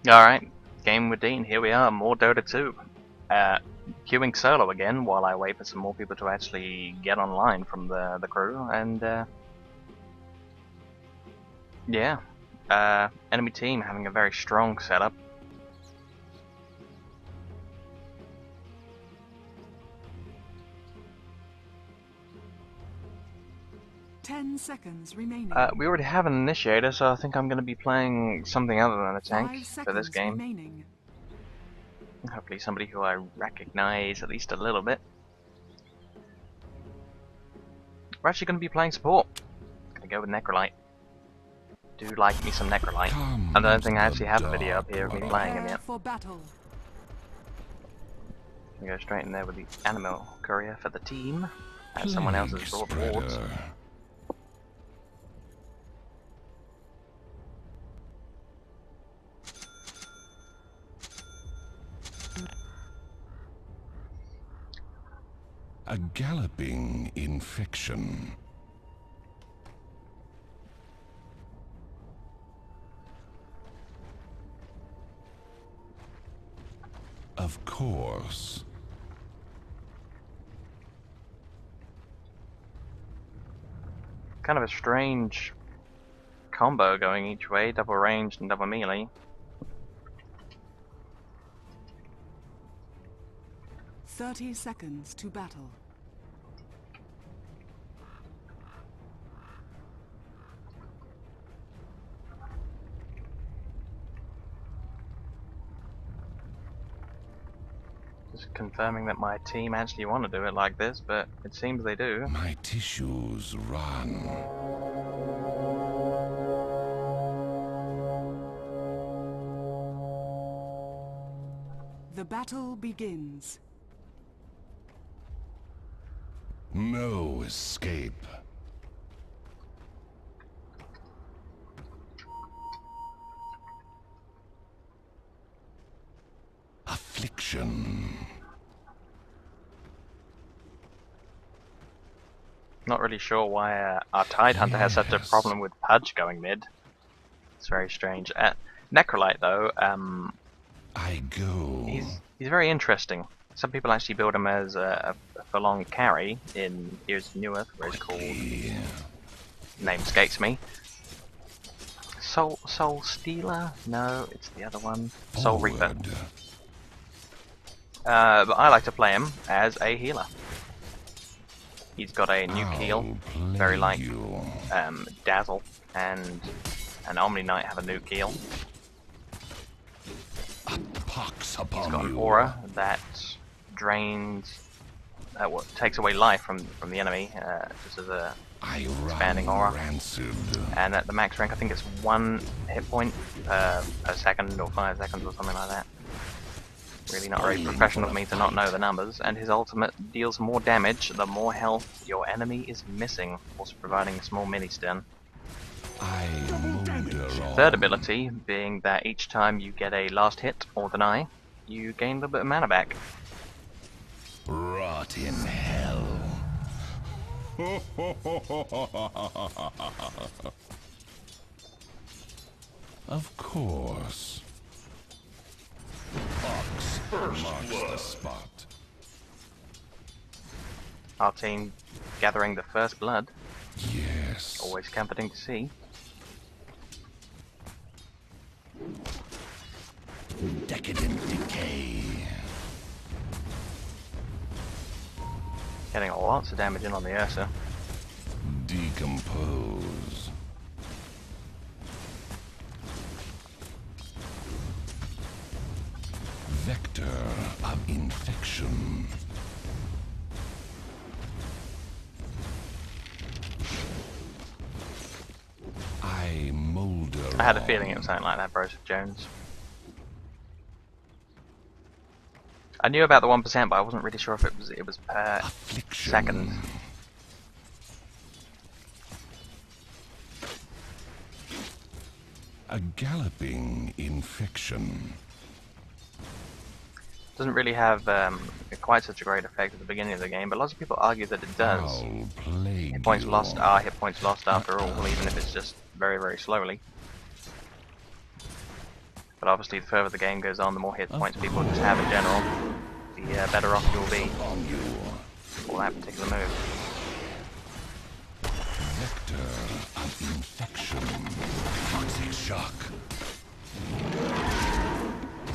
Alright, game with Dean, here we are, more Dota 2. Queuing solo again while I wait for some more people to actually get online from the crew, and yeah, enemy team having a very strong setup. Ten seconds remaining. We already have an initiator, so I think I'm going to be playing something other than a tank for this game. Remaining. Hopefully somebody who I recognize at least a little bit. We're actually going to be playing support. Gonna go with Necrolyte. Do like me some Necrolyte. I don't think I actually have a video up here of me playing him yet. For battle. We go straight in there with the animal courier for the team. As someone else has brought boards. A galloping infection. Of course. Kind of a strange combo going each way, double ranged and double melee. "30 seconds to battle. Just confirming that my team actually want to do it like this, but it seems they do. My tissues run. The battle begins. No escape. Affliction. Not really sure why our Tide Hunter has such a problem with Pudge going mid. It's very strange. Necrolyte though, I go. he's very interesting. Some people actually build him as a full-on carry in Here's New Earth, where he's called. Name escapes me. Soul Stealer? No, it's the other one. Soul Reaper. But I like to play him as a healer. He's got a new keel, very like Dazzle and Omni Knight have a new keel. He's got an aura that drains, what takes away life from the enemy, just as a expanding aura. And at the max rank, I think it's 1 hit point per second or 5 seconds or something like that. Really not very professional of me to not know the numbers. And his ultimate deals more damage the more health your enemy is missing, also providing a small mini stun. Third ability being that each time you get a last hit or deny, you gain a little bit of mana back. Rot in hell. Of course. Fox marks the spot. Our team gathering the first blood. Yes. Always comforting to see. Decadent decay. Getting lots of damage in on the Ursa. Decompose. Vector of infection. I molder. I had a feeling it was something like that, Broseph Jones. I knew about the 1%, but I wasn't really sure if it was per Affliction. second. A galloping infection. Doesn't really have quite such a great effect at the beginning of the game, but lots of people argue that it does. Hit points lost are hit points lost after all, even if it's just very, very slowly. But obviously the further the game goes on, the more hit points people just have in general, the better off you'll be for that particular move. Vector of infection. Toxic shock.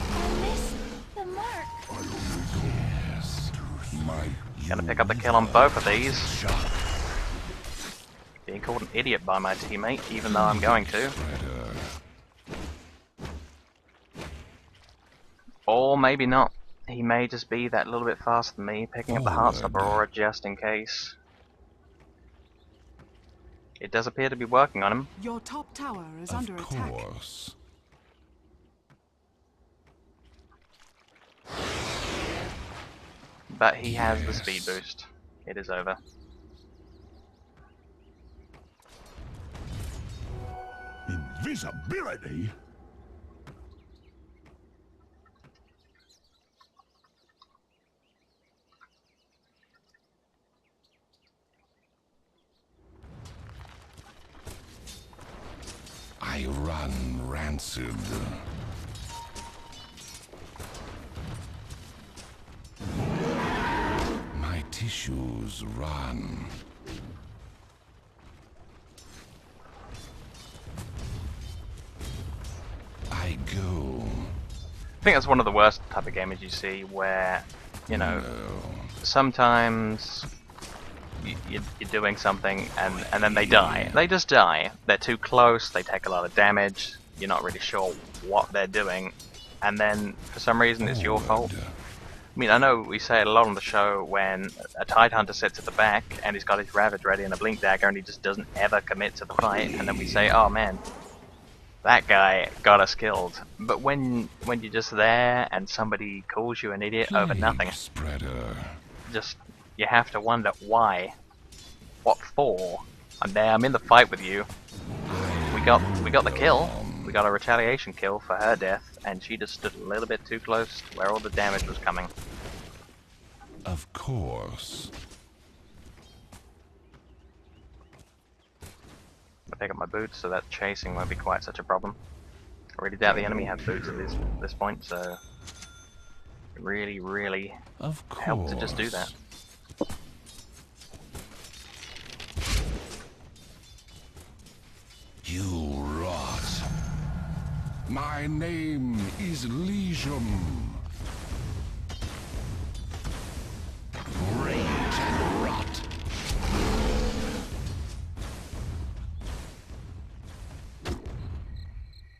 I missed the mark. Yes. Gonna pick up the kill on both of these. Shock. Being called an idiot by my teammate, even though I'm going to. Spreader. Or maybe not. He may just be that little bit faster than me, picking up the Heartstopper Aurora just in case. It does appear to be working on him. Your top tower is under attack. Of course. But he has the speed boost. It is over. Invisibility? I run rancid. My tissues run. I go. I think that's one of the worst type of gamers you see where, you know, sometimes you're doing something and then they die. They just die. They're too close, they take a lot of damage, you're not really sure what they're doing, and then for some reason it's your fault. I mean, I know we say it a lot on the show when a Tide Hunter sits at the back and he's got his Ravage ready and a Blink Dagger and he just doesn't ever commit to the fight, and then we say, oh man, that guy got us killed. But when you're just there and somebody calls you an idiot over nothing, Spreader. just you have to wonder why, what for. I'm there, I'm in the fight with you. We got the kill. We got a retaliation kill for her death, and she just stood a little bit too close to where all the damage was coming. Of course. I pick up my boots, so that chasing won't be quite such a problem. I really doubt the enemy have boots at this point, so it really helps to just do that. You rot. My name is Legion. Rage and rot.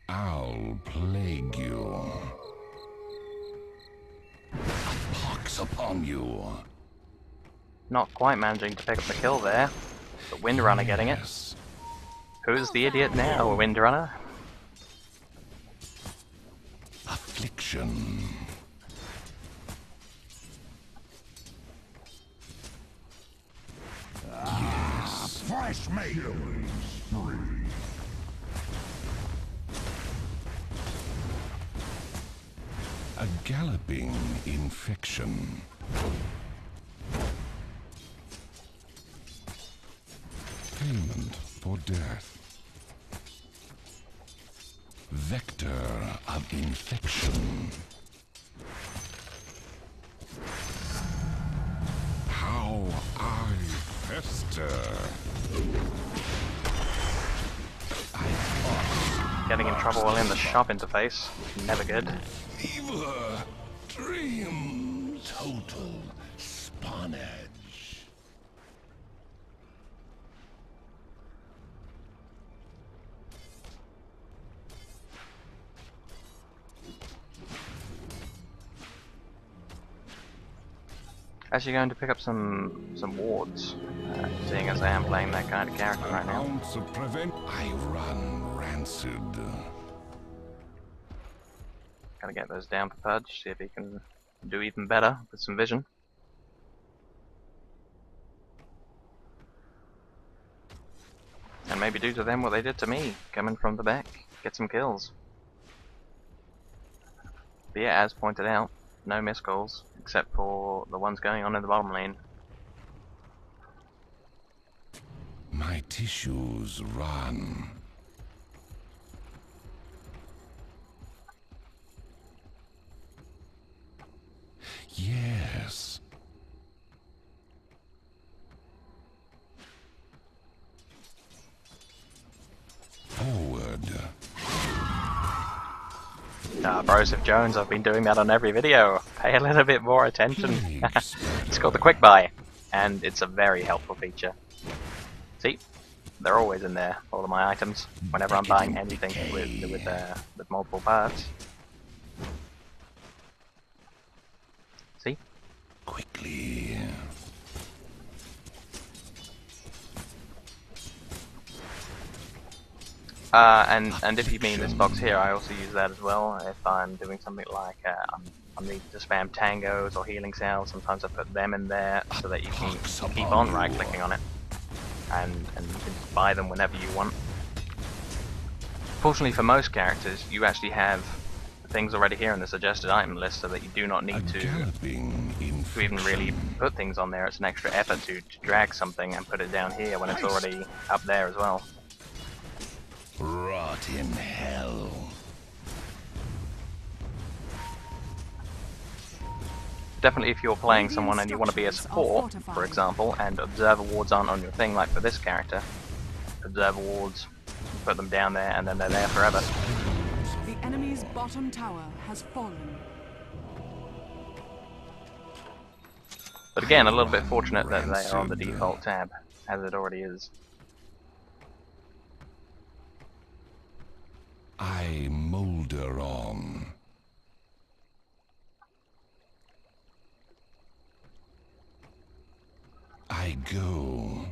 I'll plague you. A pox upon you. Not quite managing to pick up the kill there, but Windrunner getting it. Yes. Who's the idiot now, Windrunner? Affliction. Yes. Fresh meat. A galloping infection. Payment for death. Vector of infection. How I fester. Getting in trouble while in the shop interface. Never good. Fever. Dream. Total spawnage. Actually going to pick up some wards, seeing as I am playing that kind of character right now. Ounce of prevent. I run rancid. Gotta get those down for Pudge, see if he can do even better with some vision. And maybe do to them what they did to me, coming from the back, get some kills. But yeah, as pointed out, no missed calls, except for the ones going on in the bottom lane. My tissues run. Broseph Jones, I've been doing that on every video. Pay a little bit more attention. It's called the Quick Buy, and it's a very helpful feature. See? They're always in there, all of my items, whenever I'm buying anything with multiple parts. See? Quickly. And if you mean this box here, I also use that as well. If I'm doing something like I need to spam tangos or healing cells, sometimes I put them in there so that you can keep on right-clicking on it, and you can buy them whenever you want. Fortunately for most characters, you actually have things already here in the suggested item list, so that you do not need to even really put things on there. It's an extra effort to drag something and put it down here when it's already up there as well. Rot in hell. Definitely if you're playing someone and you want to be a support, for example, and observer wards aren't on your thing, like for this character, observer wards, you put them down there and then they're there forever. The enemy's bottom tower has fallen. But again, a little bit fortunate that they are on the default tab, as it already is. I molder on. I go.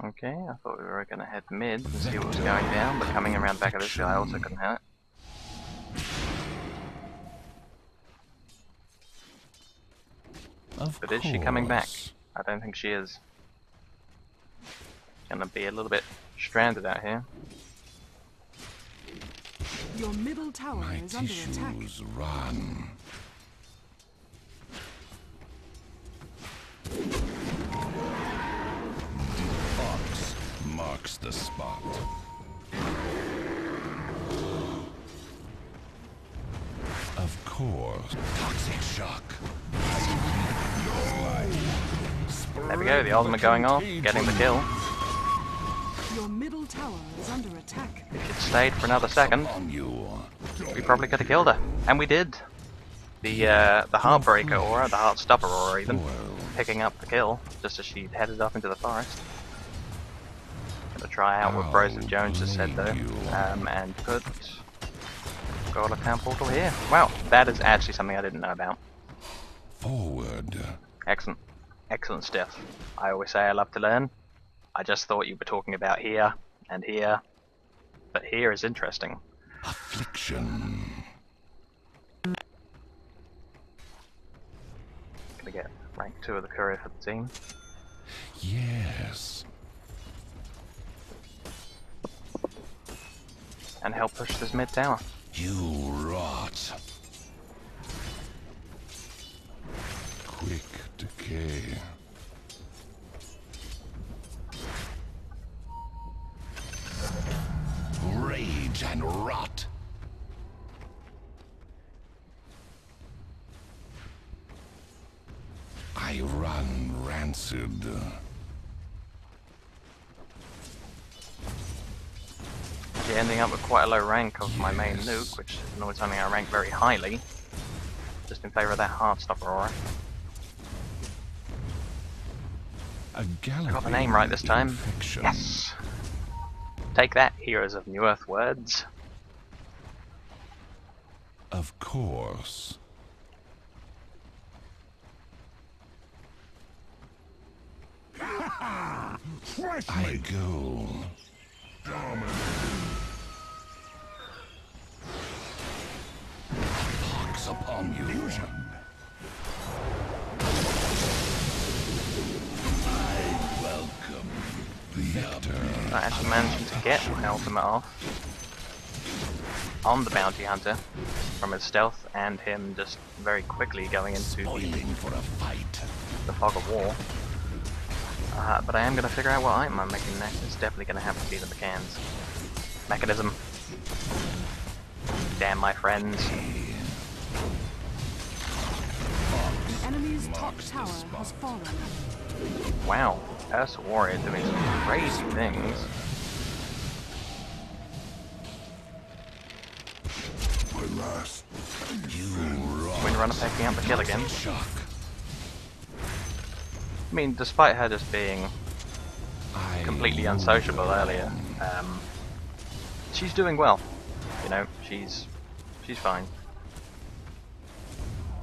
Okay, I thought we were going to head mid and see what was going down, but coming around the back of this guy also couldn't hurt. But is she coming back? I don't think she is. Gonna be a little bit stranded out here. Your middle tower My is under attack. tissues run. Fox marks the spot. Of course. Toxic shock. There we go, the ultimate going off, getting the kill. Your middle tower is under attack. If she'd stayed for another second, we probably could have killed her. And we did. The Heartbreaker aura, the Heartstopper aura even, picking up the kill, just as she headed off into the forest. Gonna try out what Broseph Jones just said though, and put Goal Account Portal here. Wow, that is actually something I didn't know about. Forward. Excellent. Excellent stuff. I always say I love to learn. I just thought you were talking about here and here, but here is interesting. Affliction. Gonna get rank 2 of the courier for the team. Yes. And help push this mid tower. You rot. Quick decay. Rage and rot. I run rancid. Ending up with quite a low rank of my main nuke, which is normally something I rank very highly, just in favour of that Heartstopper aura. I got the name right this time. Yes! Take that, Heroes of New Earth words. Of course. I go. Pox upon you. I welcome the victor. I actually managed to get my ultimate off on the bounty hunter from his stealth and him just very quickly going into the fog of war. But I am going to figure out what item I'm making next. It's definitely going to have to be the McCann's mechanism. Damn my friends. The enemy's top tower has fallen. Wow, Ursa Warrior doing some crazy things. runner picking up the kill again. I mean, despite her just being completely unsociable earlier, she's doing well. You know, she's fine.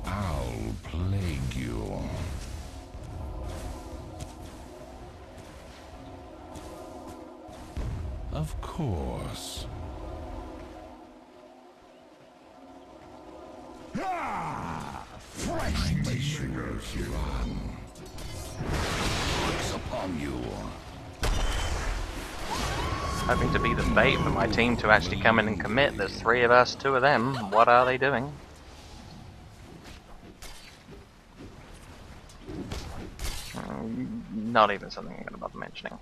I'll plague you. Of course. Fresh missions run. Looks upon you. Hoping to be the bait for my team to actually come in and commit. There's 3 of us, 2 of them. What are they doing? Not even something I'm gonna bother mentioning.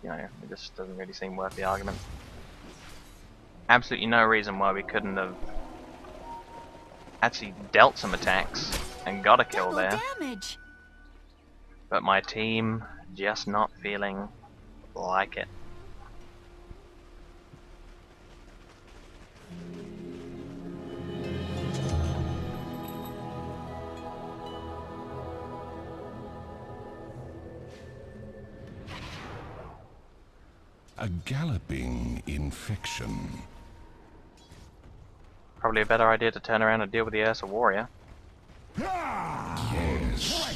You know, it just doesn't really seem worth the argument. Absolutely no reason why we couldn't have actually dealt some attacks and got a kill there. Damage. But my team just not feeling like it. A galloping infection. Probably a better idea to turn around and deal with the Ursa Warrior. Yes.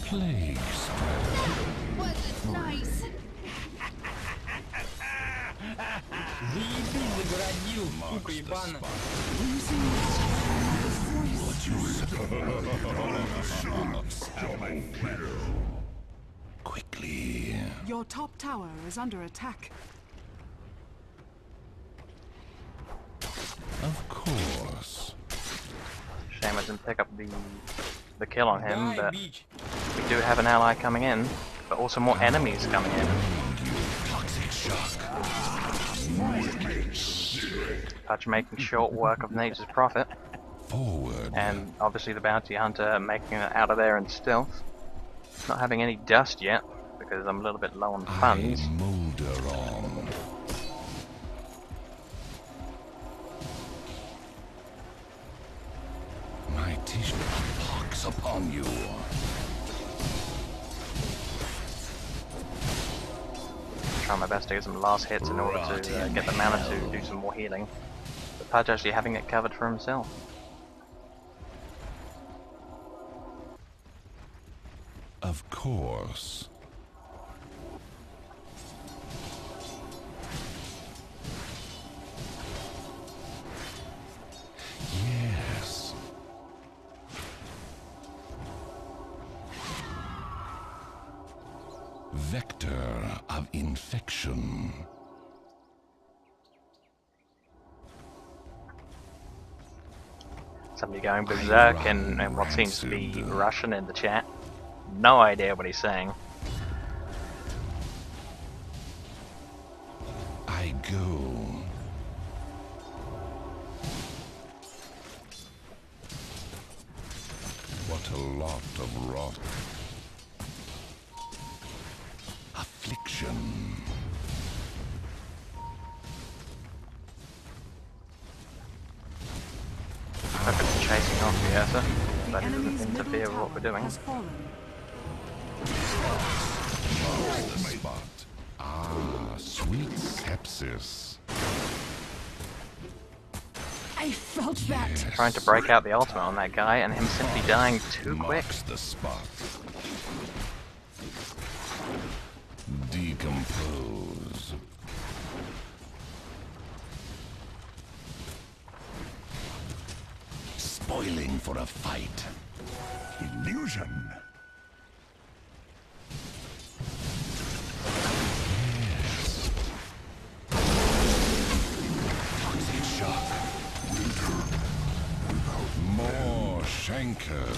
Plague spreader. Was it nice? Quickly. Your top tower is under attack. Of course. Shame I didn't pick up the kill on him, but we do have an ally coming in, but also more enemies coming in. Toxic shock. Touch making short work of nature's prophet, Forward. and obviously the bounty hunter making it out of there in stealth. Not having any dust yet, because I'm a little bit low on funds. I molder on. My tissue pox upon you. Trying my best to get some last hits in order to get the mana to do some more healing. But Pudge actually having it covered for himself. Of course. Yes. Vector of infection. Somebody going berserk and what seems to be Russian in the chat. No idea what he's saying. I go. What a lot of rot. Affliction. I've been chasing off the Ursa, The but it enemy's doesn't middle interfere with what we're tower doing. has fallen. Marks the spot. Ah, sweet sepsis. I felt that. Trying to break out the ultimate on that guy and him simply dying too quick. Marks the spot. Decompose. Spoiling for a fight. Illusion. Yes. Toxic shock. More Shankers.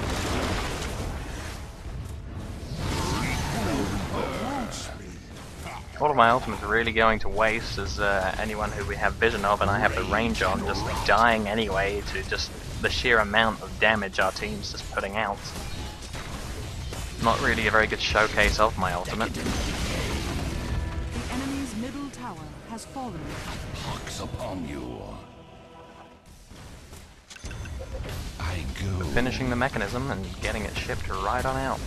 All of my ultimates are really going to waste as anyone who we have vision of and I have the range on just dying anyway to just the sheer amount of damage our team's just putting out. Not really a very good showcase of my ultimate. has fallen. Pox upon you. I go. Finishing the mechanism and getting it shipped right on out.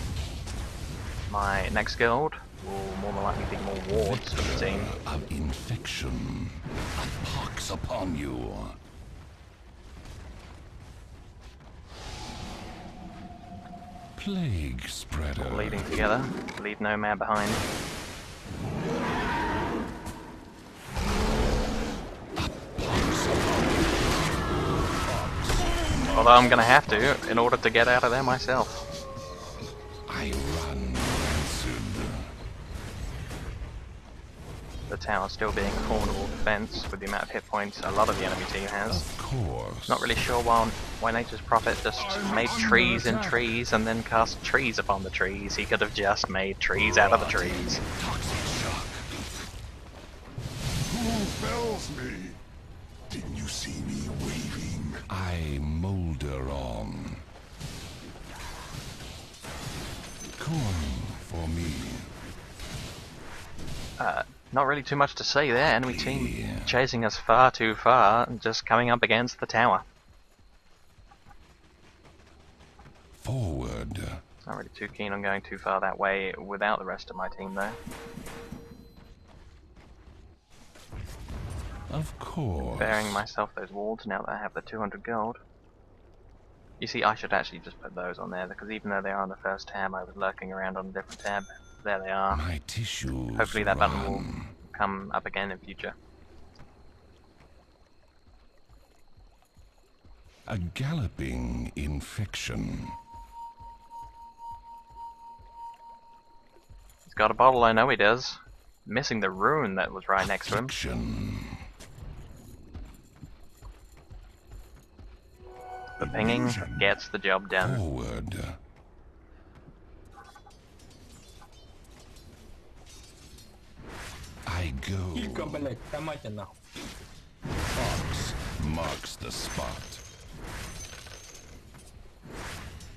My next guild will more than likely be more wards for the team. Of infection. A pox upon you. Plague spreader. Leading together, leave no man behind. Although I'm gonna have to in order to get out of there myself. I run rancid. The tower still being a formidable defense with the amount of hit points a lot of the enemy team has. Of course. Not really sure why Nature's Prophet just made trees and trees and then cast trees upon the trees. He could have just made trees out of the trees. Toxic shock. Who fells me? Didn't you see me waving? I molder on. Corn for me. Not really too much to say there. Enemy team chasing us far too far and just coming up against the tower. Forward. Not really too keen on going too far that way without the rest of my team though. Of course. Bearing myself those wards now that I have the 200 gold. You see, I should actually just put those on there because even though they are on the first tab, I was lurking around on a different tab. There they are. My tissues Hopefully that button will run. come up again in future. A galloping infection. He's got a bottle, I know he does. Missing the rune that was right next to him. Affliction. The pinging gets the job done. Forward. I go. Fox marks the spot.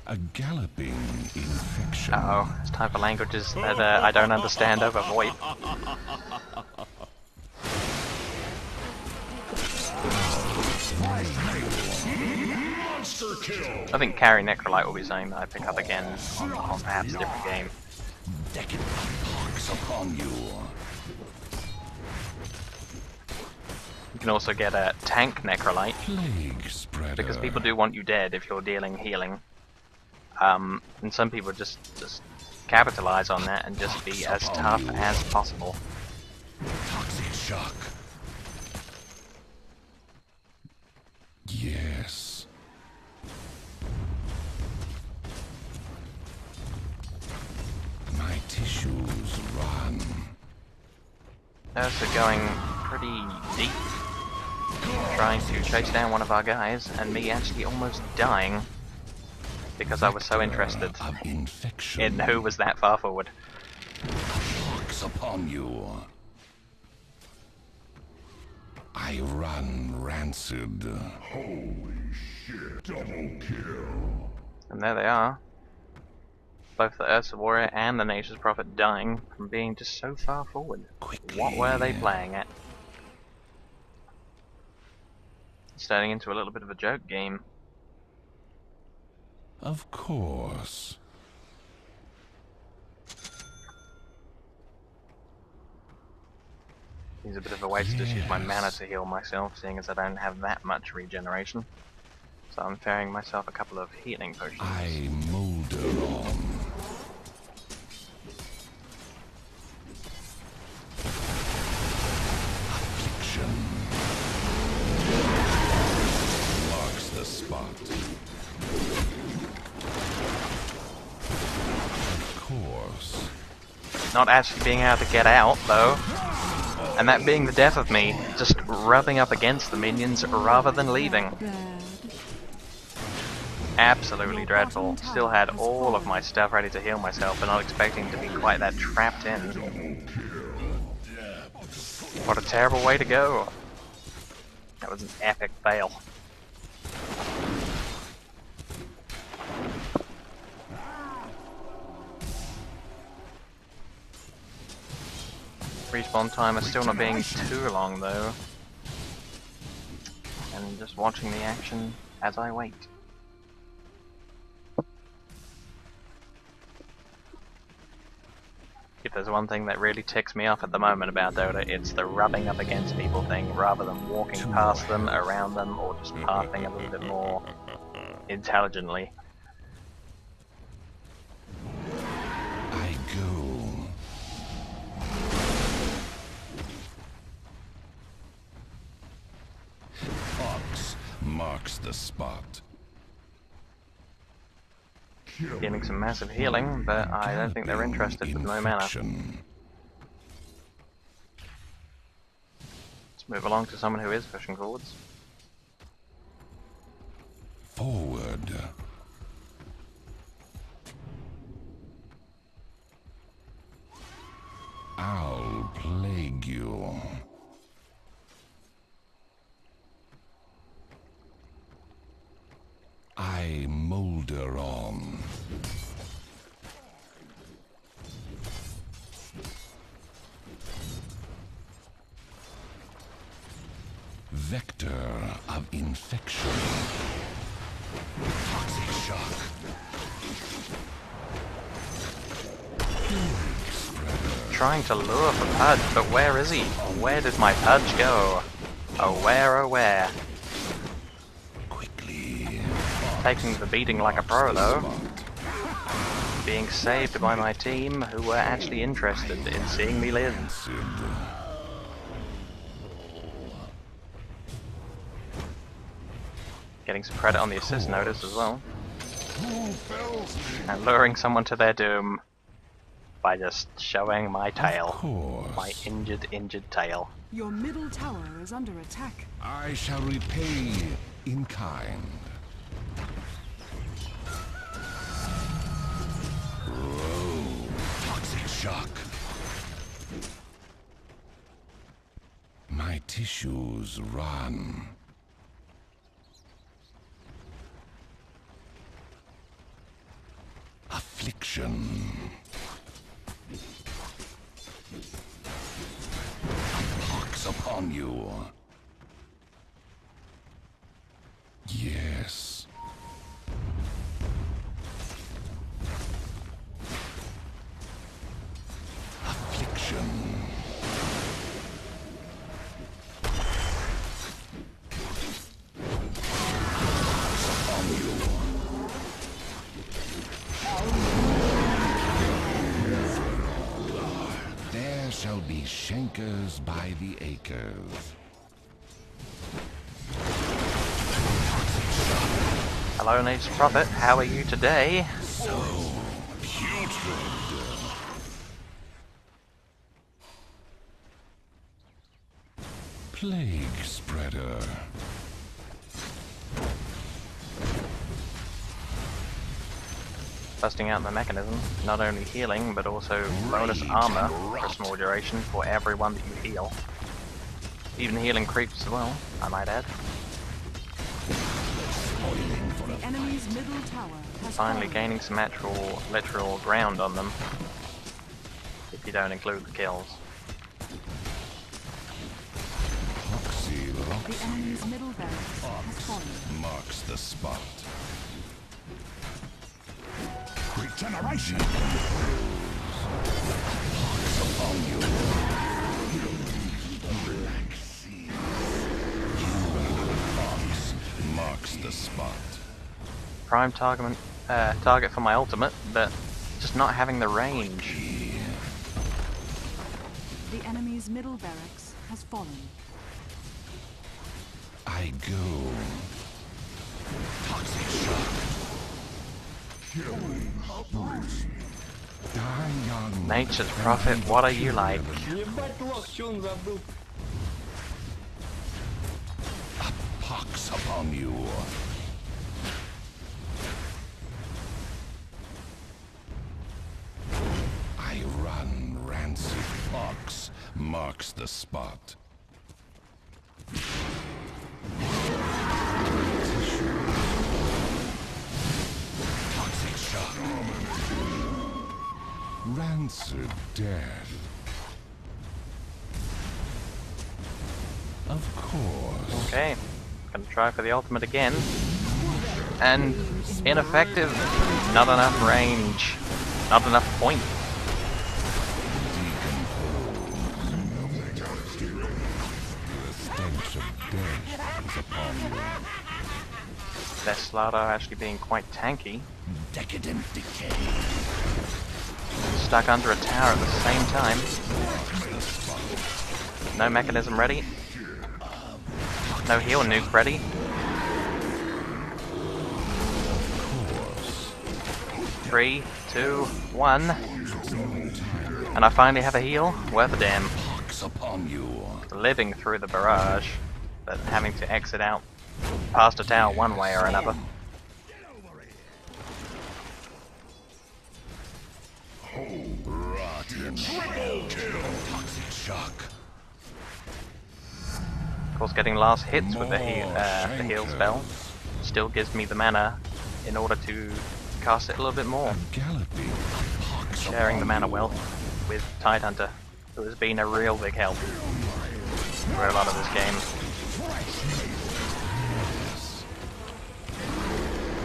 A galloping infection. Uh-oh, it's time for languages that I don't understand over VoIP. Monster kill. I think Carry Necrolyte will be something that I pick up again on perhaps a different game. Decadent pox upon you. You can also get a Tank Necrolyte, Plague spreader. because people do want you dead if you're dealing healing. And some people just capitalize on that and just be as tough as possible. Toxic shock. Yes. My tissues run. So going pretty deep, trying to chase down one of our guys, and me actually almost dying because I was so interested Of infection. in who was that far forward. Pox upon you. I run rancid. Holy shit, double kill. And there they are. Both the Earth's Warrior and the Nature's Prophet dying from being just so far forward. Quickly. What were they playing at? It's turning into a little bit of a joke game. Of course. Seems a bit of a waste to just use my mana to heal myself, seeing as I don't have that much regeneration. So I'm ferrying myself a couple of healing potions. I molder on. Affliction. Marks the spot. Of course. Not actually being able to get out, though. And that being the death of me, just rubbing up against the minions rather than leaving. Bad. Absolutely dreadful. Still had all of my stuff ready to heal myself, but not expecting to be quite that trapped in. What a terrible way to go. That was an epic fail. Respawn timer still not being too long though. And just watching the action as I wait. If there's one thing that really ticks me off at the moment about Dota, it's the rubbing up against people thing, rather than walking past them, around them, or just pathing a little bit more intelligently. I go. Fox marks the spot. Getting some massive healing, but I don't think they're interested with no mana. Let's move along to someone who is pushing forwards. Forward. I'll plague you. I molder on. Vector of infection. Toxic shock. Trying to lure for Pudge, but where is he? Where did my Pudge go? Oh where, oh where? Taking the beating like a pro though. Being saved by my team, who were actually interested in seeing me live. Getting some credit on the assist notice as well. And luring someone to their doom by just showing my tail. My injured tail. Your middle tower is under attack. I shall repay in kind. Toxic shock. My tissues run. Affliction. A pox upon you. Yes. Affliction. Upon you. There shall be shankers by the acres. Hello, Nate's Prophet. How are you today? So putrid. Plague spreader. Busting out the mechanism, not only healing, but also bonus armor for a small duration for everyone that you heal. Even healing creeps as well, I might add. The enemy's middle tower has Finally fallen. gaining some actual, literal ground on them, if you don't include the kills. The enemy's middle barracks has fallen. Marks the spot. Regeneration. Upon you. Black sea. Fox marks the spot. Prime target for my ultimate, but just not having the range. The enemy's middle barracks has fallen. I go. Toxic shock. Killing spree. Die young. Nature's Prophet, what are you like? A pox upon you. I run, rancid fox marks the spot. Toxic shock. Rancid death. Of course. Okay, gonna try for the ultimate again. And ineffective. Not enough range. Not enough point. The stench of death is upon you. Deslato actually being quite tanky. Decadent decay. Stuck under a tower at the same time. No mechanism ready. No heal nuke ready. Three, two, one. And I finally have a heal. Worth a damn. Upon you. Living through the barrage, but having to exit out past a tower one way or another. Rotten kill. Toxic shock. Of course, getting last hits with the heal spell still gives me the mana in order to cast it a little bit more. Galloping. Sharing the mana wealth with Tidehunter, who has been a real big help for a lot of this game.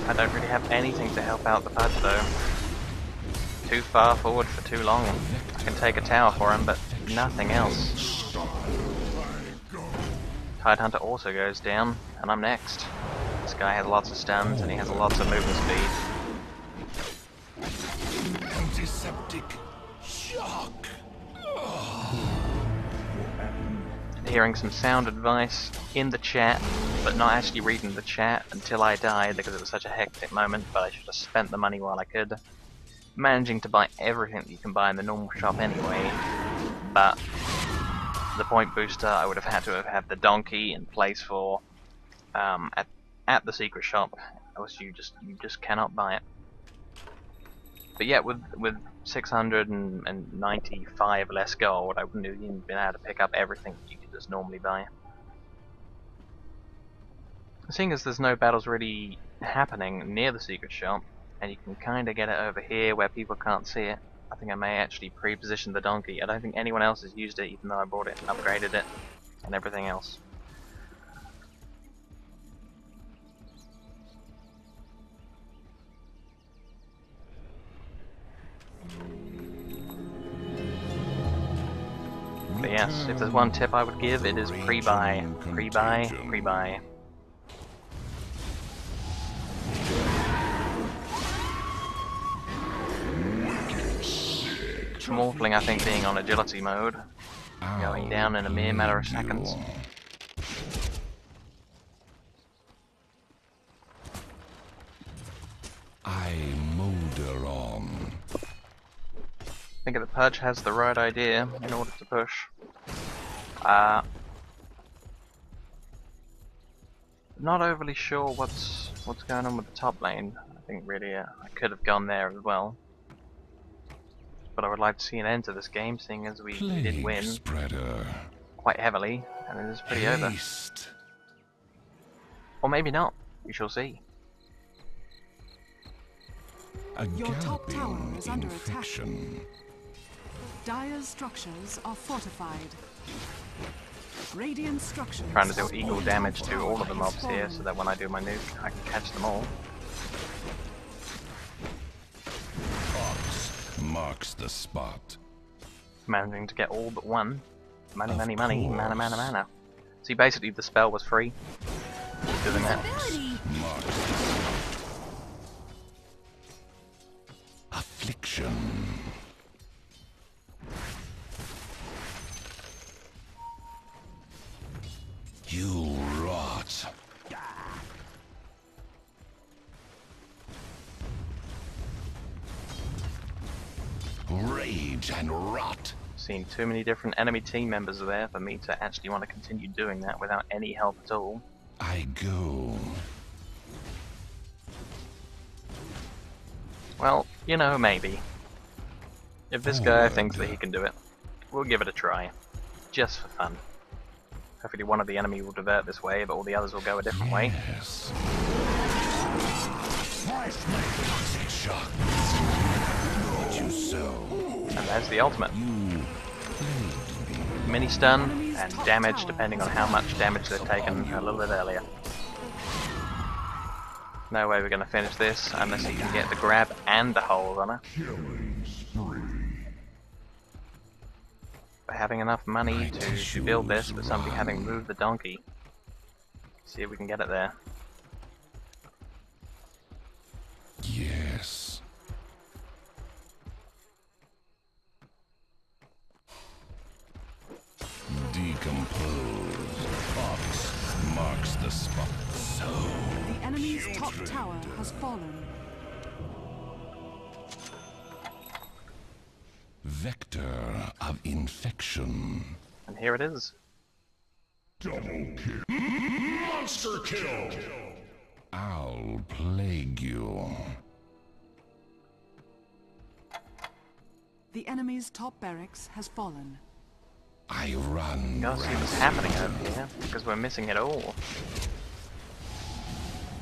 I don't really have anything to help out the Pudge though. Too far forward for too long. I can take a tower for him, but nothing else. Tidehunter also goes down, and I'm next. This guy has lots of stuns, and he has lots of movement speed. Antiseptic shock. Hearing some sound advice in the chat, but not actually reading the chat until I died because it was such a hectic moment, but I should have spent the money while I could. Managing to buy everything that you can buy in the normal shop anyway, but the point booster I would have had to have had the donkey in place for at the secret shop, else you just cannot buy it. But yeah, with 695 less gold, I wouldn't have even been able to pick up everything that you could just normally buy. Seeing as there's no battles really happening near the secret shop, and you can kind of get it over here where people can't see it, I think I may actually pre-position the donkey. I don't think anyone else has used it, even though I bought it and upgraded it and everything else. But yes, if there's one tip I would give, it is pre-buy. Pre-buy, pre-buy. Morphling, I think, being on agility mode, going down in a mere matter of seconds. I molder on. I think the Pudge has the right idea in order to push. Not overly sure what's going on with the top lane. I think really I could have gone there as well. But I would like to see an end to this game, seeing as we did win quite heavily, and it is pretty over. Or maybe not. We shall see. Your top tower is under attack. Dire's structures are fortified. Radiant structures. Trying to do equal damage to all of the mobs here, so that when I do my nuke, I can catch them all. Marks the spot. Managing to get all but one. Money, money, money. Mana, mana, mana. See, basically the spell was free. Doing that. Affliction. You rot. Rage and rot. Seen too many different enemy team members there for me to actually want to continue doing that without any help at all. I go. Well, you know, maybe. If this guy thinks that he can do it, we'll give it a try. Just for fun. Hopefully one of the enemy will divert this way, but all the others will go a different way. Yes. And there's the ultimate. Mini stun, and top damage tower depending on has how fallen. much damage they've taken a little bit earlier. No way we're going to finish this unless you can get the grab and the hold on her. By having enough money to build this, but somebody having moved the donkey. See if we can get it there. Yes. Decompose. Fox marks the spot. So The enemy's top tower has fallen. vector of infection. And here it is. Double kill. Monster kill. I'll plague you. The enemy's top barracks has fallen. I run. You gotta see what's happening over here, because we're missing it all.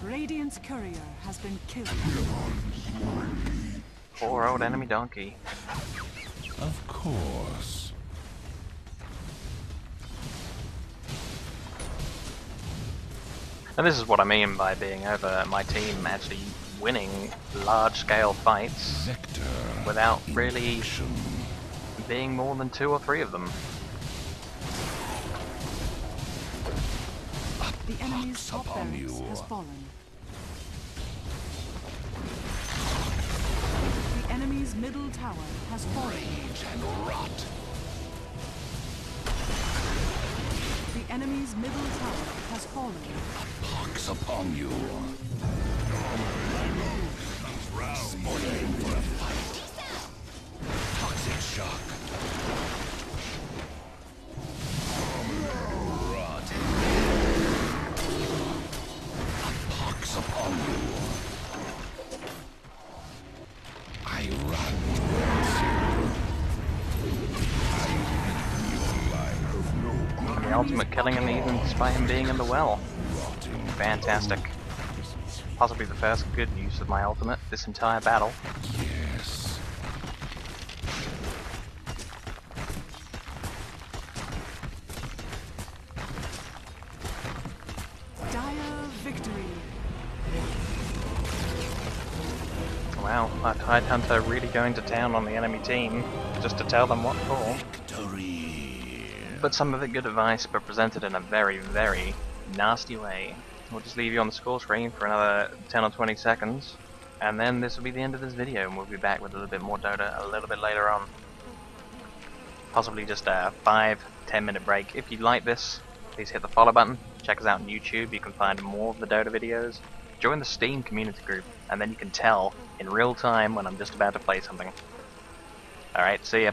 Radiant's courier has been killed. Poor old enemy donkey. Of course. And this is what I mean by being over my team actually winning large-scale fights Vector without really infection. being more than 2 or 3 of them. The enemy's top upon barracks you. has fallen. The enemy's middle tower has fallen. Rage and rot. The enemy's middle tower has fallen. Pox upon you. Spoiling for a fight. Toxic shock. Rot. A pox upon you. I run. And the ultimate killing him even despite him being in the well. Fantastic. Possibly the first good use of my ultimate this entire battle. Yes. Dire victory. Wow, our Tide Hunter really going to town on the enemy team just to tell them what for. Victory. But some of it good advice, but presented in a very, very nasty way. We'll just leave you on the score screen for another 10 or 20 seconds, and then this will be the end of this video, and we'll be back with a little bit more Dota a little bit later on. Possibly just a 5-10 minute break. If you like this, please hit the follow button. Check us out on YouTube, you can find more of the Dota videos. Join the Steam community group, and then you can tell in real time when I'm just about to play something. Alright, see ya.